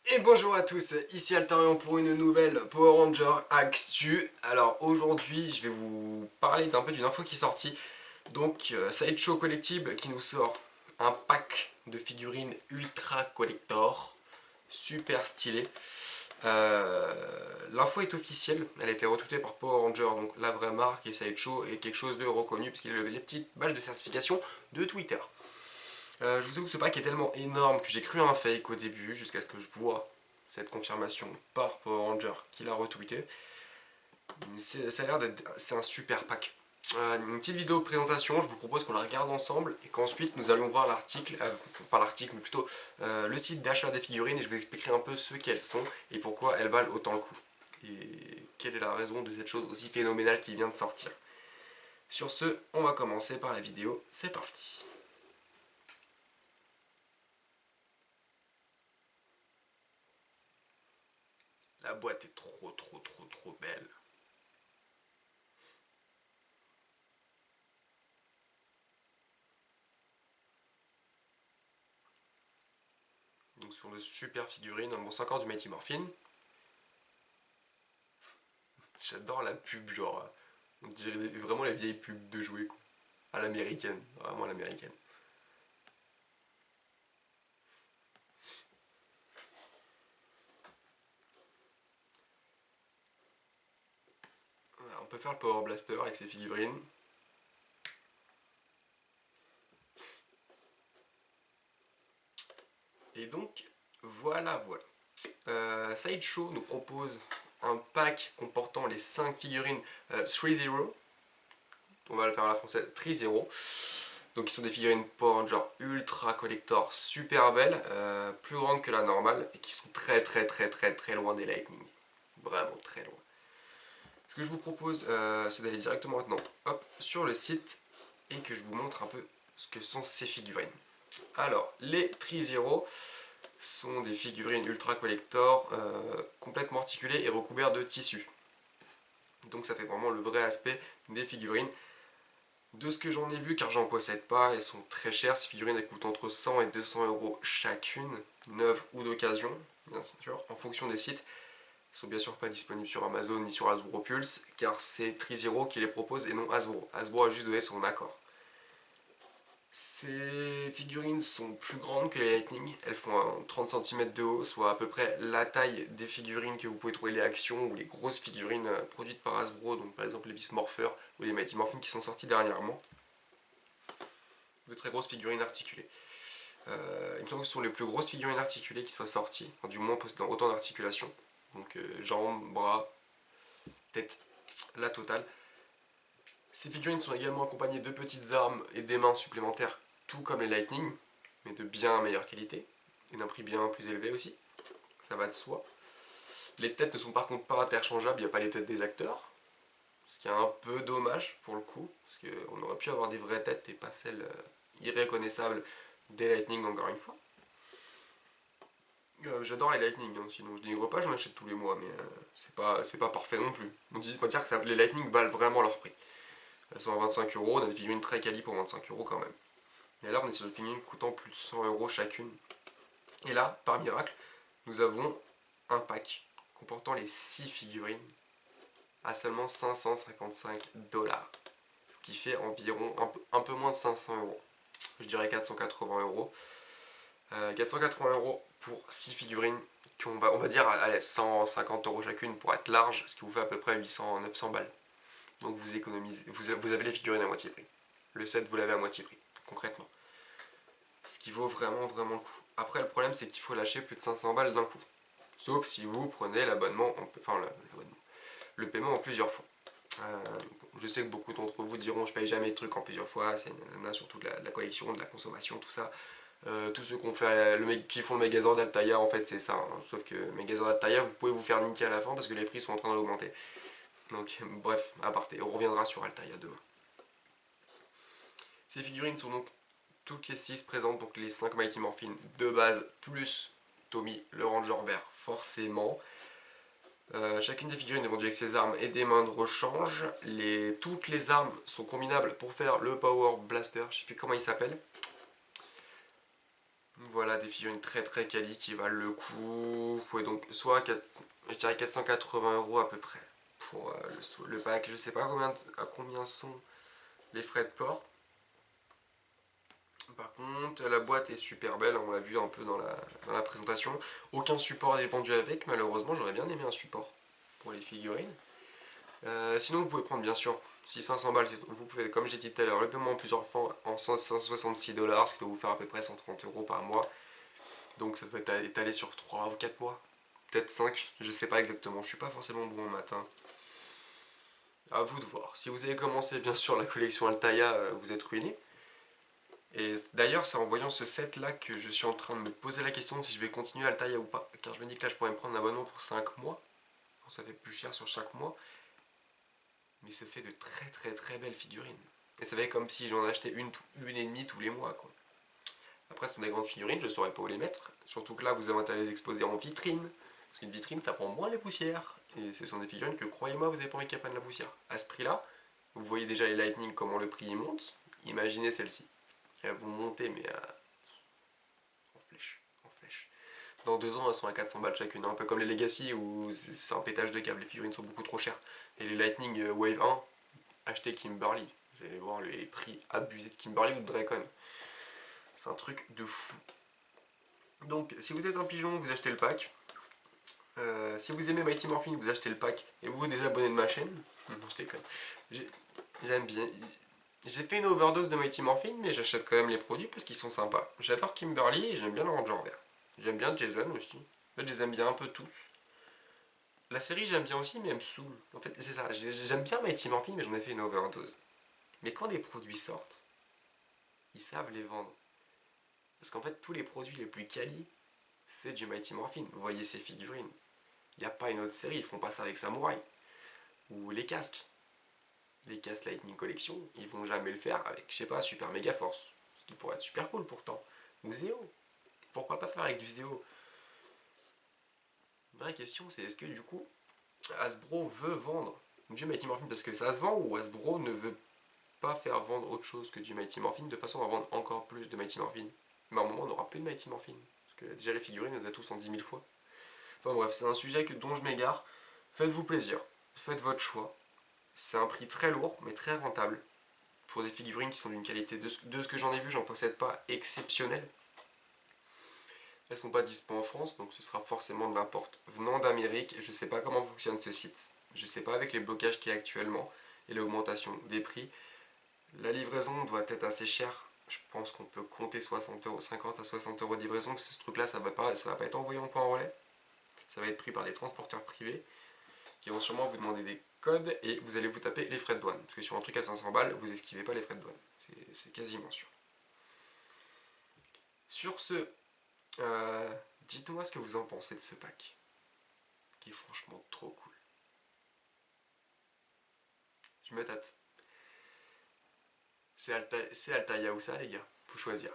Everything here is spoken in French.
Et bonjour à tous, ici Altarion pour une nouvelle Power Ranger Actu. Alors aujourd'hui je vais vous parler d'un peu d'une info qui est sortie. Donc Sideshow Collectible qui nous sort un pack de figurines ultra collector, super stylé. L'info est officielle, elle a été retweetée par Power Ranger, donc la vraie marque, et Sideshow est quelque chose de reconnu puisqu'il a les petites badges de certification de Twitter. Je vous avoue que ce pack est tellement énorme que j'ai cru un fake au début, jusqu'à ce que je vois cette confirmation par Power Ranger qui l'a retweeté. Mais ça a l'air d'être c'est un super pack. Une petite vidéo de présentation, je vous propose qu'on la regarde ensemble et qu'ensuite nous allons voir l'article, pas l'article mais plutôt le site d'achat des figurines et je vous expliquerai un peu ce qu'elles sont et pourquoi elles valent autant le coup. Et quelle est la raison de cette chose aussi phénoménale qui vient de sortir. Sur ce, on va commencer par la vidéo, c'est parti. La boîte est trop belle. Donc sur de super figurines, bon c'est encore du Mighty Morphin. J'adore la pub, genre, on dirait vraiment la vieille pub de jouets, quoi. À l'américaine, vraiment à l'américaine. Voilà, on peut faire le Power Blaster avec ces figurines. Et donc, voilà. Sideshow nous propose un pack comportant les 5 figurines 3-0. On va le faire à la française 3-0. Donc, ils sont des figurines Power Ranger ultra collector, super belles, plus grandes que la normale, et qui sont très loin des Lightning. Vraiment très loin. Ce que je vous propose, c'est d'aller directement maintenant sur le site et que je vous montre un peu ce que sont ces figurines. Alors, les Tri-Zero sont des figurines ultra collector, complètement articulées et recouvertes de tissu. Donc ça fait vraiment le vrai aspect des figurines. De ce que j'en ai vu, car j'en possède pas, elles sont très chères. Ces figurines elles coûtent entre 100 et 200 euros chacune, neuves ou d'occasion, bien sûr, en fonction des sites. Ils sont bien sûr pas disponibles sur Amazon ni sur Hasbro Pulse, car c'est Tri-Zero qui les propose et non Hasbro. Hasbro a juste donné son accord. Ces figurines sont plus grandes que les Lightning, elles font 30 cm de haut, soit à peu près la taille des figurines que vous pouvez trouver les actions ou les grosses figurines produites par Hasbro, donc par exemple les Beast Morpher ou les Mighty Morphin qui sont sortis dernièrement. De très grosses figurines articulées. Il me semble que ce sont les plus grosses figurines articulées qui soient sorties, enfin, du moins possédant autant d'articulations. Donc jambes, bras, tête, la totale. Ces figurines sont également accompagnées de petites armes et des mains supplémentaires, tout comme les Lightning, mais de bien meilleure qualité, et d'un prix bien plus élevé aussi, ça va de soi. Les têtes ne sont par contre pas interchangeables, il n'y a pas les têtes des acteurs, ce qui est un peu dommage pour le coup, parce qu'on aurait pu avoir des vraies têtes et pas celles irreconnaissables des Lightning encore une fois. J'adore les Lightning, hein, sinon je dénigre pas, j'en achète tous les mois, mais c'est pas parfait non plus. On va dire que les Lightning valent vraiment leur prix. Elles sont à 25 euros, on a des figurines très quali pour 25 euros quand même. Et là, on est sur des figurines coûtant plus de 100 euros chacune. Et là, par miracle, nous avons un pack comportant les 6 figurines à seulement 555 dollars. Ce qui fait environ un peu moins de 500 euros. Je dirais 480 euros. 480 euros pour 6 figurines qui on va dire allez, 150 euros chacune pour être large, ce qui vous fait à peu près 800-900 balles. Donc vous économisez, vous avez les figurines à moitié prix. Le set, vous l'avez à moitié prix, concrètement. Ce qui vaut vraiment le coup. Après, le problème, c'est qu'il faut lâcher plus de 500 balles d'un coup. Sauf si vous prenez l'abonnement, le paiement en plusieurs fois. Euh, je sais que beaucoup d'entre vous diront je paye jamais de trucs en plusieurs fois, c'est surtout de la collection, de la consommation, tout ça. Tous ceux qui font le magasin d'Altaïa, en fait, c'est ça. Hein. Sauf que magasin d'Altaïa, vous pouvez vous faire niquer à la fin parce que les prix sont en train d'augmenter. Donc, bref, aparté, on reviendra sur Altaïa demain. Ces figurines sont donc toutes les 6 présentes, donc les 5 Mighty Morphin de base, plus Tommy, le Ranger vert, forcément. Chacune des figurines est vendue avec ses armes et des mains de rechange. Toutes les armes sont combinables pour faire le Power Blaster, je sais plus comment il s'appelle. voilà, des figurines très très quali qui valent le coup. Ouais, donc soit je dirais 480 € à peu près pour le pack. Je sais pas à combien sont les frais de port. Par contre, la boîte est super belle, on l'a vu un peu dans la présentation. Aucun support n'est vendu avec, malheureusement, j'aurais bien aimé un support pour les figurines. Sinon, vous pouvez prendre bien sûr, si 500 balles, vous pouvez, comme j'ai dit tout à l'heure, le paiement en plusieurs fois en 166 $, ce qui va vous faire à peu près 130 € par mois. Donc ça peut être étalé sur 3 ou 4 mois, peut-être 5, je sais pas exactement, je suis pas forcément bon au matin. À vous de voir. Si vous avez commencé bien sûr la collection Altaïa, vous êtes ruiné. Et d'ailleurs, c'est en voyant ce set là que je suis en train de me poser la question de si je vais continuer Altaïa ou pas. Car je me dis que là, je pourrais me prendre un abonnement pour 5 mois. Bon, ça fait plus cher sur chaque mois. Mais ça fait de très très très belles figurines. Et ça fait comme si j'en achetais une et demie tous les mois, quoi. Après, ce sont des grandes figurines, je ne saurais pas où les mettre. Surtout que là, vous avez intérêt à les exposer en vitrine. Parce qu'une vitrine, ça prend moins les poussières. Et ce sont des figurines que, croyez-moi, vous n'avez pas envie qu'elles prennent la poussière. À ce prix-là, vous voyez déjà les Lightning, comment le prix y monte. Imaginez celle-ci. Elles vont monter, mais en flèche. En flèche. Dans 2 ans, elles sont à 400 balles chacune. Un peu comme les Legacy, où c'est un pétage de câble. Les figurines sont beaucoup trop chères. Et les Lightning Wave 1, achetez Kimberly. Vous allez voir les prix abusés de Kimberly ou de Dracon. C'est un truc de fou. Donc, si vous êtes un pigeon, vous achetez le pack. Si vous aimez Mighty Morphin, vous achetez le pack et vous vous désabonnez de ma chaîne. Je déconne. J'aime bien. J'ai fait une overdose de Mighty Morphin, mais j'achète quand même les produits parce qu'ils sont sympas. J'adore Kimberly et j'aime bien le Ranger vert. J'aime bien Jason aussi. En fait, je les aime bien un peu tous. La série, j'aime bien aussi, mais elle me saoule. En fait, c'est ça. J'aime bien Mighty Morphin, mais j'en ai fait une overdose. Mais quand des produits sortent, ils savent les vendre. Parce qu'en fait, tous les produits les plus quali, c'est du Mighty Morphin. Vous voyez ces figurines. Il n'y a pas une autre série, ils font pas ça avec Samurai. Ou les casques. Les casques Lightning Collection, ils vont jamais le faire avec, je sais pas, Super Mega Force. Ce qui pourrait être super cool pourtant. Ou Zeo. Pourquoi pas faire avec du Zeo? Une vraie question, c'est est-ce que du coup, Hasbro veut vendre du Mighty Morphin parce que ça se vend ou Hasbro ne veut pas faire vendre autre chose que du Mighty Morphin de façon à vendre encore plus de Mighty Morphin? Mais à un moment, on n'aura plus de Mighty Morphin. Parce que déjà, les figurines, on les a tous en 10 000 fois. Enfin bref, c'est un sujet dont je m'égare. Faites-vous plaisir. Faites votre choix. C'est un prix très lourd, mais très rentable. Pour des figurines qui sont d'une qualité, de ce que j'en ai vu, j'en possède pas, exceptionnelle. Elles sont pas dispo en France, donc ce sera forcément de l'import venant d'Amérique. Je sais pas comment fonctionne ce site. Je sais pas avec les blocages qu'il y a actuellement et l'augmentation des prix. La livraison doit être assez chère. Je pense qu'on peut compter 50 à 60 € de livraison. Ce truc-là, ça va pas être envoyé en point relais. Ça va être pris par des transporteurs privés qui vont sûrement vous demander des codes et vous allez vous taper les frais de douane. Parce que sur un truc à 500 balles, vous esquivez pas les frais de douane. C'est quasiment sûr. Sur ce, dites-moi ce que vous en pensez de ce pack. Qui est franchement trop cool. Je me tâte. C'est Altaïa ou ça, les gars. Faut choisir.